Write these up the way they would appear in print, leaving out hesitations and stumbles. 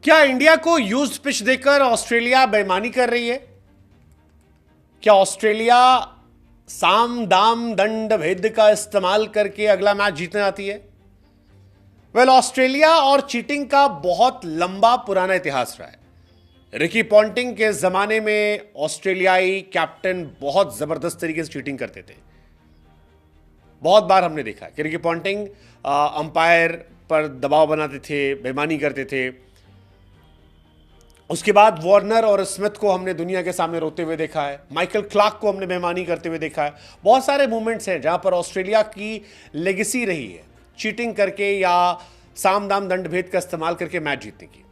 क्या इंडिया को used pitch देकर ऑस्ट्रेलिया बेईमानी कर रही है? क्या ऑस्ट्रेलिया साम दाम दंड भेद का इस्तेमाल करके अगला मैच जीतने आती है? ऑस्ट्रेलिया और चीटिंग का बहुत लंबा पुराना इतिहास रहा है। रिकी पॉन्टिंग के जमाने में ऑस्ट्रेलियाई कैप्टन बहुत जबरदस्त तरीके से चीटिंग करते थे। बहुत बार हमने देखा कि रिकी पॉन्टिंग अंपायर पर दबाव बनाते थे, बेईमानी करते थे। उसके बाद वार्नर और स्मिथ को हमने दुनिया के सामने रोते हुए देखा है। माइकल क्लार्क को हमने बेईमानी करते हुए देखा है। बहुत सारे मूवमेंट्स हैं जहां पर ऑस्ट्रेलिया की लेगेसी रही है चीटिंग करके या साम दाम दंड भेद का इस्तेमाल करके मैच जीतने की।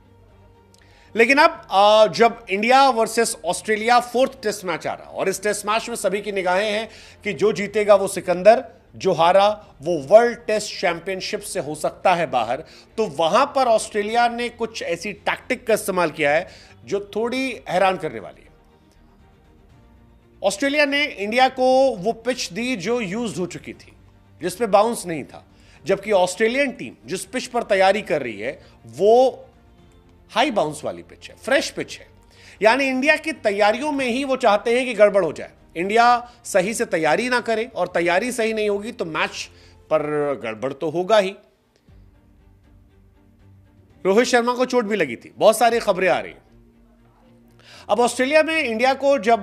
लेकिन अब जब India versus Australia fourth test match आ रहा और इस टेस्ट मैच में सभी की निगाहें हैं कि जो जीतेगा वो सिकंदर, जो हारा वो वर्ल्ड टेस्ट चैंपियनशिप से हो सकता है बाहर, तो वहां पर ऑस्ट्रेलिया ने कुछ ऐसी टैक्टिक का इस्तेमाल किया है जो थोड़ी हैरान करने वाली है। ऑस्ट्रेलिया ने इंडिया को वो पिच दी जो यूज हो चुकी थी, जिसपे बाउंस नहीं था, जबकि ऑस्ट्रेलियन टीम जिस पिच पर तैयारी कर रही है वो हाई बाउंस वाली पिच है, फ्रेश पिच है। यानी इंडिया की तैयारियों में ही वो चाहते हैं कि गड़बड़ हो जाए, इंडिया सही से तैयारी ना करे, और तैयारी सही नहीं होगी तो मैच पर गड़बड़ तो होगा ही। रोहित शर्मा को चोट भी लगी थी, बहुत सारी खबरें आ रही हैं। अब ऑस्ट्रेलिया में इंडिया को जब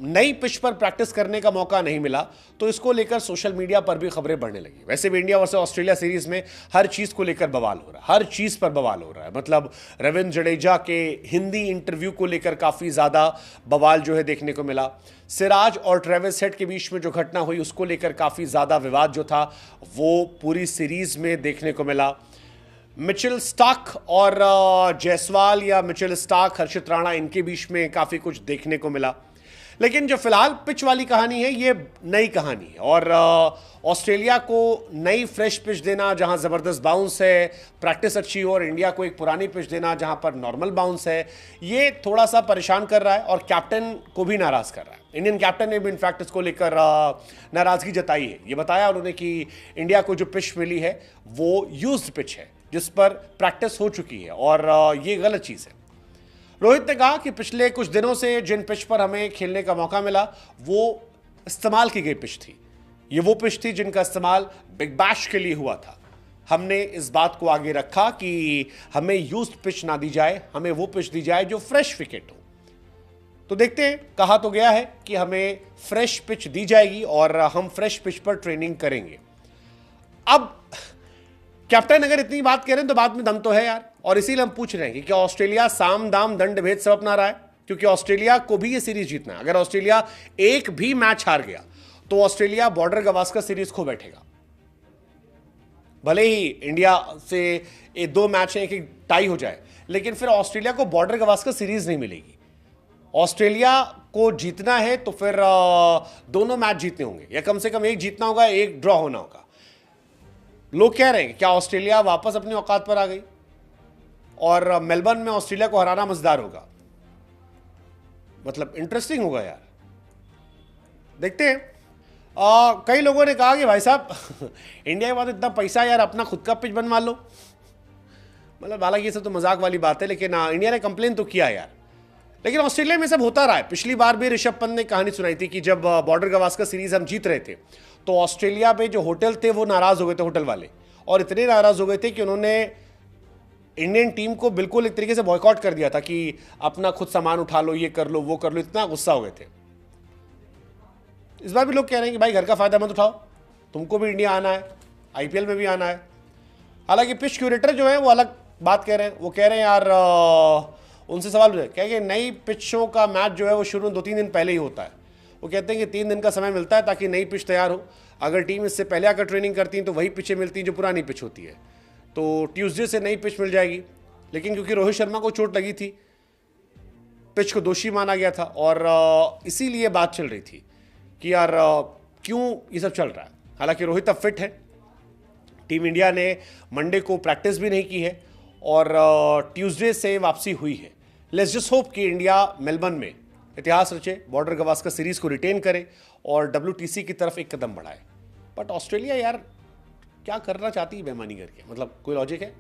नई पिच पर प्रैक्टिस करने का मौका नहीं मिला तो इसको लेकर सोशल मीडिया पर भी खबरें बढ़ने लगी। वैसे भी इंडिया वर्सेस ऑस्ट्रेलिया सीरीज में हर चीज को लेकर बवाल हो रहा है, हर चीज पर बवाल हो रहा है। मतलब रविंद्र जडेजा के हिंदी इंटरव्यू को लेकर काफी ज्यादा बवाल जो है देखने को मिला। सिराज और ट्रेविस हेड के बीच में जो घटना हुई उसको लेकर काफी ज्यादा विवाद जो था वो पूरी सीरीज में देखने को मिला। मिचेल स्टार्क और जायसवाल या मिचेल स्टार्क, हर्षित राणा, इनके बीच में काफ़ी कुछ देखने को मिला। लेकिन जो फिलहाल पिच वाली कहानी है ये नई कहानी है और ऑस्ट्रेलिया को नई फ्रेश पिच देना जहां ज़बरदस्त बाउंस है, प्रैक्टिस अच्छी हो, और इंडिया को एक पुरानी पिच देना जहां पर नॉर्मल बाउंस है, ये थोड़ा सा परेशान कर रहा है और कैप्टन को भी नाराज़ कर रहा है। इंडियन कैप्टन ने भी इनफैक्ट इसको लेकर नाराज़गी जताई है। ये बताया उन्होंने कि इंडिया को जो पिच मिली है वो यूज्ड पिच है जिस पर प्रैक्टिस हो चुकी है और ये गलत चीज़ है। रोहित ने कहा कि पिछले कुछ दिनों से जिन पिच पर हमें खेलने का मौका मिला वो इस्तेमाल की गई पिच थी, ये वो पिच थी जिनका इस्तेमाल बिग बैश के लिए हुआ था। हमने इस बात को आगे रखा कि हमें यूज्ड पिच ना दी जाए, हमें वो पिच दी जाए जो फ्रेश विकेट हो। तो देखते हैं, कहा तो गया है कि हमें फ्रेश पिच दी जाएगी और हम फ्रेश पिच पर ट्रेनिंग करेंगे। अब कैप्टन अगर इतनी बात कह रहे हैं तो बात में दम तो है यार, और इसीलिए हम पूछ रहे हैं कि क्या ऑस्ट्रेलिया साम दाम दंड भेद सब अपना रहा है? क्योंकि ऑस्ट्रेलिया को भी ये सीरीज जीतना है। अगर ऑस्ट्रेलिया एक भी मैच हार गया तो ऑस्ट्रेलिया बॉर्डर गवास्कर सीरीज खो बैठेगा। भले ही इंडिया से ये 2 मैच हैं, एक टाई हो जाए, लेकिन फिर ऑस्ट्रेलिया को बॉर्डर गवास्कर सीरीज नहीं मिलेगी। ऑस्ट्रेलिया को जीतना है तो फिर दोनों मैच जीतने होंगे, या कम से कम एक जीतना होगा, एक ड्रॉ होना होगा। लोग कह रहे हैं क्या ऑस्ट्रेलिया वापस अपनी औकात पर आ गई और मेलबर्न में ऑस्ट्रेलिया को हराना मजेदार होगा? मतलब इंटरेस्टिंग होगा यार, देखते हैं। कई लोगों ने कहा कि भाई साहब इंडिया के पास इतना पैसा यार, अपना खुद का पिच बनवा लो। मतलब हालांकि ये सब तो मजाक वाली बात है, लेकिन इंडिया ने कंप्लेन तो किया यार। लेकिन ऑस्ट्रेलिया में सब होता रहा है। पिछली बार भी ऋषभ पंत ने कहानी सुनाई थी कि जब बॉर्डर गवास्कर सीरीज हम जीत रहे थे तो ऑस्ट्रेलिया में जो होटल थे वो नाराज हो गए थे, होटल वाले, और इतने नाराज हो गए थे कि उन्होंने इंडियन टीम को बिल्कुल एक तरीके से बॉयकॉट कर दिया था कि अपना खुद सामान उठा लो, ये कर लो, वो कर लो, इतना गुस्सा हो गए थे। इस बार भी लोग कह रहे हैं कि भाई घर का फायदा मत उठाओ, तुमको भी इंडिया आना है, आईपीएल में भी आना है। हालांकि पिच क्यूरेटर जो है वो अलग बात कह रहे हैं। वो कह रहे हैं यार, उनसे सवाल पूछे, कह कि नई पिचों का मैच जो है वो शुरू 2-3 दिन पहले ही होता है। वो कहते हैं कि 3 दिन का समय मिलता है ताकि नई पिच तैयार हो। अगर टीम इससे पहले आकर ट्रेनिंग करती है तो वही पिचें मिलती हैं जो पुरानी पिच होती है। तो ट्यूसडे से नई पिच मिल जाएगी। लेकिन क्योंकि रोहित शर्मा को चोट लगी थी, पिच को दोषी माना गया था और इसीलिए बात चल रही थी कि यार क्यों ये सब चल रहा है। हालांकि रोहित अब फिट है, टीम इंडिया ने मंडे को प्रैक्टिस भी नहीं की है और ट्यूसडे से वापसी हुई है। लेट्स जस्ट होप कि इंडिया मेलबर्न में इतिहास रचे, बॉर्डर गवास्कर सीरीज को रिटेन करे और WTC की तरफ एक कदम बढ़ाए। बट ऑस्ट्रेलिया यार क्या करना चाहती है बेईमानी करके? मतलब कोई लॉजिक है?